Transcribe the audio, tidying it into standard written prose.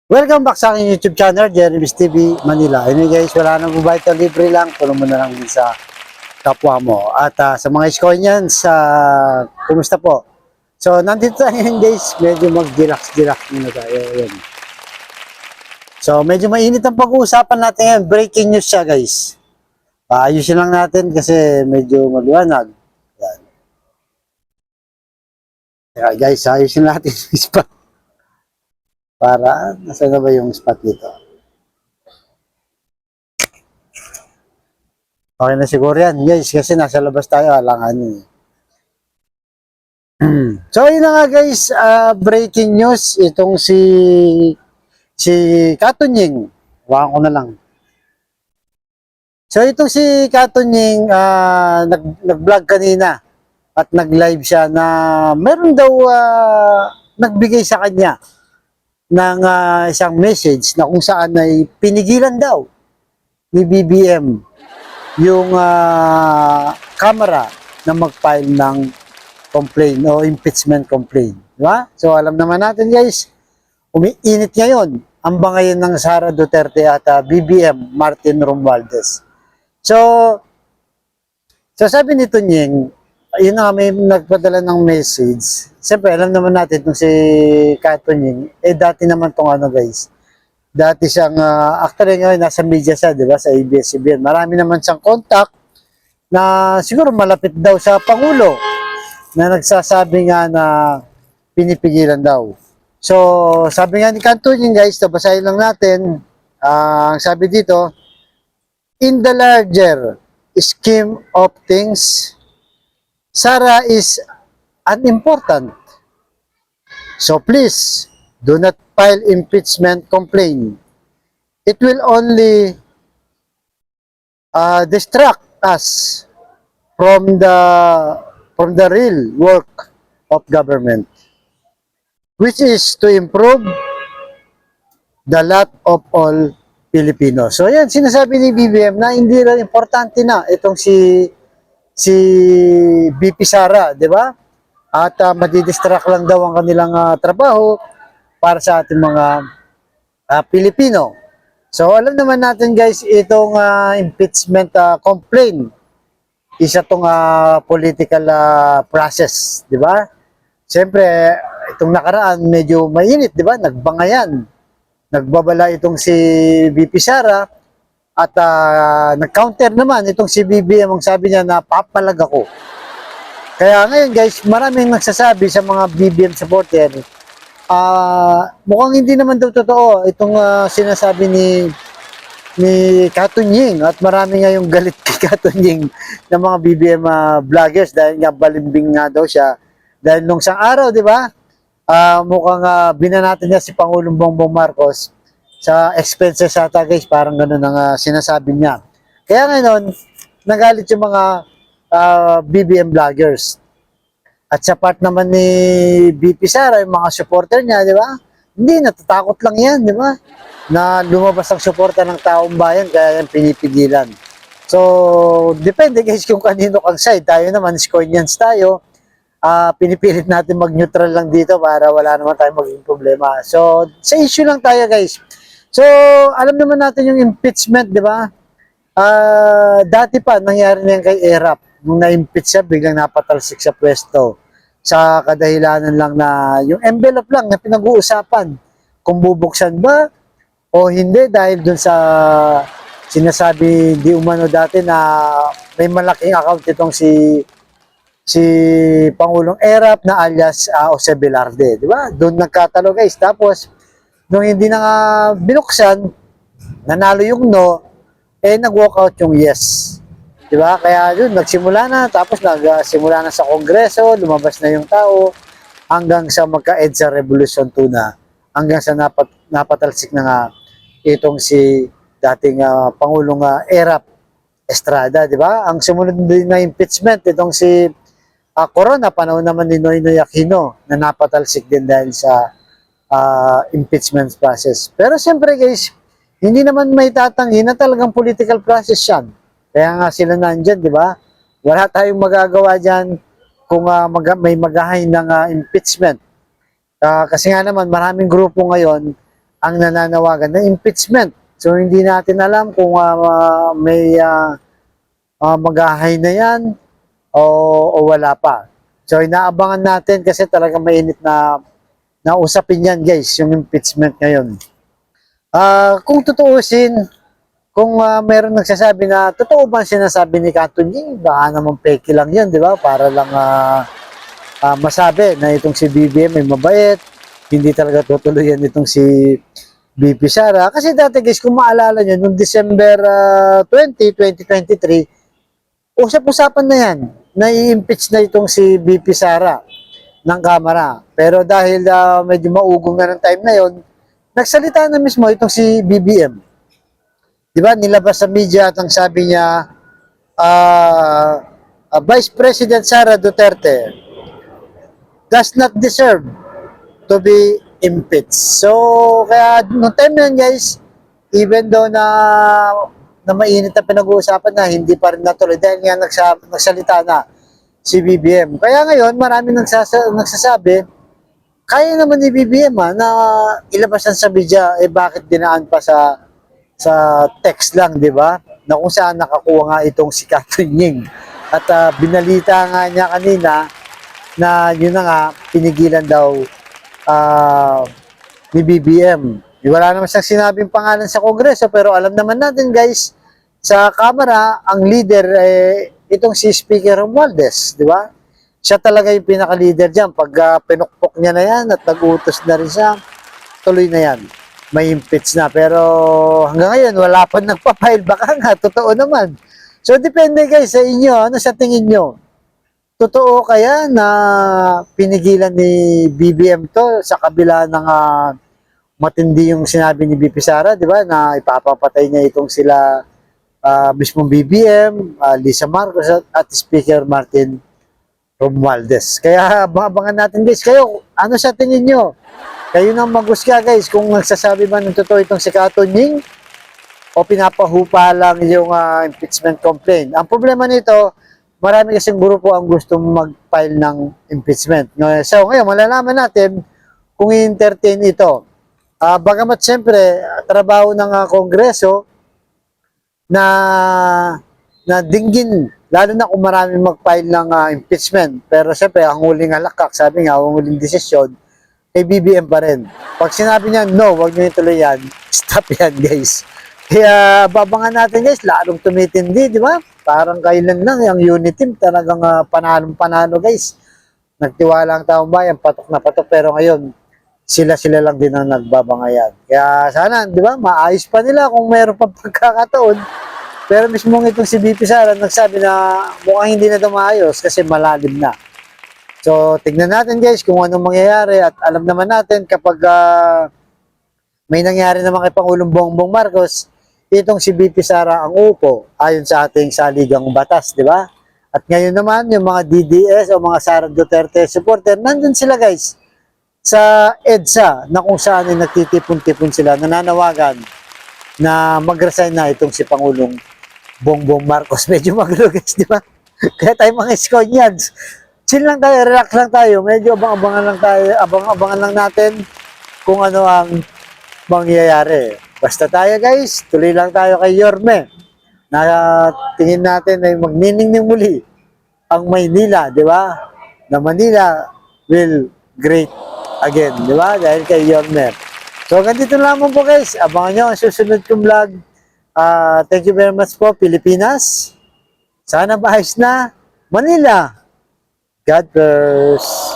Welcome back sa aking YouTube channel, Jeremy's TV Manila. Anyway guys, wala nang bubayad, libre lang. Tulong mo na lang din sa kapwa mo. At sa mga Iskoyans, kumusta po? So, nandito tayo ngayon guys, medyo mag-relax muna tayo. Yun. So, medyo mainit ang pag-uusapan natin ngayon. Breaking news siya guys. Ayusin lang natin kasi medyo maliwanag. Yan. Kaya guys, ayusin natin yung spot. Para, nasa na ba yung spot dito? Okay na siguro yan, guys, kasi nasa labas tayo, alanganin. So, yun na nga guys, breaking news, itong si Katunying, wakan ko na lang. So, itong si Katunying, nag-vlog kanina at nag-live siya na meron daw nagbigay sa kanya ng isang message na kung saan ay pinigilan daw ni BBM yung camera na mag-file ng complaint o impeachment complaint. Diba? So alam naman natin guys, umiinit ngayon ang bangayan ng Sara Duterte at BBM Martin Romualdez. So sabi nito Nying, yun na may nagpadala ng message. Siyempre alam naman natin itong si Kato Nying, dati naman tong ano guys, dati siyang, actually ngayon nasa media siya, di ba, sa ABS-CBN. Marami naman siyang contact na siguro malapit daw sa Pangulo na nagsasabi nga na pinipigilan daw. So, sabi nga ni Kantunying guys, basahin lang natin, ang sabi dito, in the larger scheme of things, Sara is unimportant. So please, do not file impeachment complaint. It will only distract us from the real work of government, which is to improve the lot of all Filipinos. So yan, sinasabi ni BBM na hindi rin importante na itong si BP Sara, di ba? At madidistract lang daw ang kanilang trabaho para sa ating mga Pilipino. So alam naman natin guys, itong impeachment complaint, isa tong political process, di ba? Siyempre, itong nakaraan medyo mainit, di ba? Nagbangayan. Nagbabala itong si BP Sara at nag-counter naman itong si BBM, ang sabi niya na papalag ako. Kaya ngayon guys, maraming nagsasabi sa mga BBM supporter, mukhang hindi naman daw totoo itong sinasabi ni Katunying, at marami nga yung galit kay Katunying ng mga BBM vloggers dahil nga balimbing nga daw siya. Dahil nung isang araw, di ba, mukhang binanatan niya si Pangulong Bongbong Marcos sa expenses ata guys, parang ganun ang sinasabi niya. Kaya ngayon, nagalit yung mga BBM vloggers. At sa part naman ni BP Sara, yung mga supporter niya, di ba? Hindi, natatakot lang yan, di ba? Na lumabas ang suporta ng taong bayan, kaya yan pinipigilan. So, depende guys kung kanino kang side. Tayo naman, Iskoyans tayo. Pinipilit natin mag-neutral lang dito para wala naman tayong maging problema. So, sa issue lang tayo guys. So, alam naman natin yung impeachment, di ba? Dati pa, nangyari na yan kay Erap. Nung na-impeach siya, biglang napatalsik sa pwesto. Sa kadahilanan lang na yung envelope lang na pinag-uusapan. Kung bubuksan ba o hindi dahil dun sa sinasabi di umano dati na may malaking account itong si Pangulong Erap na alias Jose Velarde. Di ba? Doon nagkatalo guys. Tapos, nung hindi na nga binuksan, nanalo yung no, nag-walk out yung yes. Diba? Kaya yun, nagsimula na, tapos nagsimula na sa Kongreso, lumabas na yung tao, hanggang sa magka-EDSA Revolution 2 na, hanggang sa napatalsik na nga itong si dating Pangulong Erap Estrada, diba? Ang sumunod din na impeachment, itong si Corona, panahon naman ni Noynoy Aquino, na napatalsik din dahil sa impeachment process. Pero siyempre guys, hindi naman may tatanggi na talagang political process yan. Kaya nga sila nandyan, di ba? Wala tayong magagawa dyan kung may maghahain ng impeachment. Kasi nga naman, maraming grupo ngayon ang nananawagan ng impeachment. So hindi natin alam kung may mag-ahay na yan o wala pa. So inaabangan natin kasi talaga mainit na usapin yan guys, yung impeachment ngayon. Kung tutuusin, kung meron nagsasabi na totoo ba ang sinasabi ni Katunying, baka naman peke lang yan, di ba? Para lang masabi na itong si BBM ay mabait, hindi talaga tutuloyan itong si BP Sara. Kasi dati guys, kung maalala nyo, noong December 2023, usap-usapan na yan, na i-impeach na itong si BP Sara ng Kamara. Pero dahil medyo maugong na ng time na yon, nagsalita na mismo itong si BBM. Di ba, nilabas sa media at ang sabi niya, Vice President Sara Duterte does not deserve to be impeached. So, kaya noong time na yun guys, even though na mainit na pinag-uusapan na, hindi pa rin natuloy dahil nga nagsalita na si BBM. Kaya ngayon, marami nagsasabi, kaya naman ni BBM na ilabas sa media, bakit dinaan pa sa text lang, di ba? Na kung saan nakakuha nga itong si Katunying. At binalita nga niya kanina na yun na nga, pinigilan daw ni BBM. Wala naman siyang sinabing pangalan sa Kongreso, pero alam naman natin guys, sa Kamara, ang leader itong si Speaker Romualdez, di ba? Siya talaga yung pinaka-leader dyan. Pag pinukpok niya na yan at nag-utos na rin siya, tuloy na yan. May impeach na. Pero hanggang ngayon, wala pa nagpa-file. Baka nga, totoo naman. So, depende guys sa inyo. Ano sa tingin nyo? Totoo kaya na pinigilan ni BBM to sa kabila ng matindi yung sinabi ni BP Sara, di ba? Na ipapapatay niya itong sila mismong BBM, Lisa Marcos at Speaker Martin Romualdez. Kaya abangan natin guys. Kayo, ano sa tingin nyo? Kayo nang maghusga guys kung nagsasabi ba ng totoo itong si Katunying o pinapahupa lang yung impeachment complaint. Ang problema nito, marami kasing grupo ang gustong mag-file ng impeachment. So ngayon, malalaman natin kung i-entertain ito. Bagamat siyempre, trabaho ng Kongreso na dinggin, lalo na kung marami mag-file ng impeachment. Pero siyempre, ang huling halakak, sabi nga, ang huling desisyon, kay BBM pa rin. Pag sinabi niya, no, wag niyo ituloy yan, stop yan, guys. Kaya babangan natin, guys, lalong tumitindi, di ba? Parang kailan lang, yung unit team, talagang panalong-panalo, guys. Nagtiwala ang taong bayan, patok na patok, pero ngayon, sila lang din ang nagbabangayan. Kaya sana, di ba, maayos pa nila kung mayroon pa pagkakataon. Pero mismo itong si BP Sara nagsabi na mukhang hindi na ito maayos kasi malalim na. So, tignan natin guys kung anong mangyayari at alam naman natin kapag may nangyari naman kay Pangulong Bongbong Marcos, itong si BP Sara ang upo ayon sa ating saligang batas, di ba? At ngayon naman, yung mga DDS o mga Sara Duterte supporter, nandun sila guys sa EDSA na kung saan ay nagtitipon-tipon sila, nananawagan na mag-resign na itong si Pangulong Bongbong Marcos. Medyo magulo guys, di ba? Kaya tayo mga Skonyans, chill lang tayo, relax lang tayo, medyo abang-abangan lang tayo, abang-abangan lang natin kung ano ang mangyayari. Basta tayo guys, tuloy lang tayo kay Yorme. Na tingin natin ay magniningning muli ang Maynila, di ba? Na Manila will great again, di ba? Dahil kay Yorme. So, ganito lamang po guys. Abangan nyo ang susunod kong vlog. Thank you very much po, Pilipinas. Sana maayos na Manila. God bless.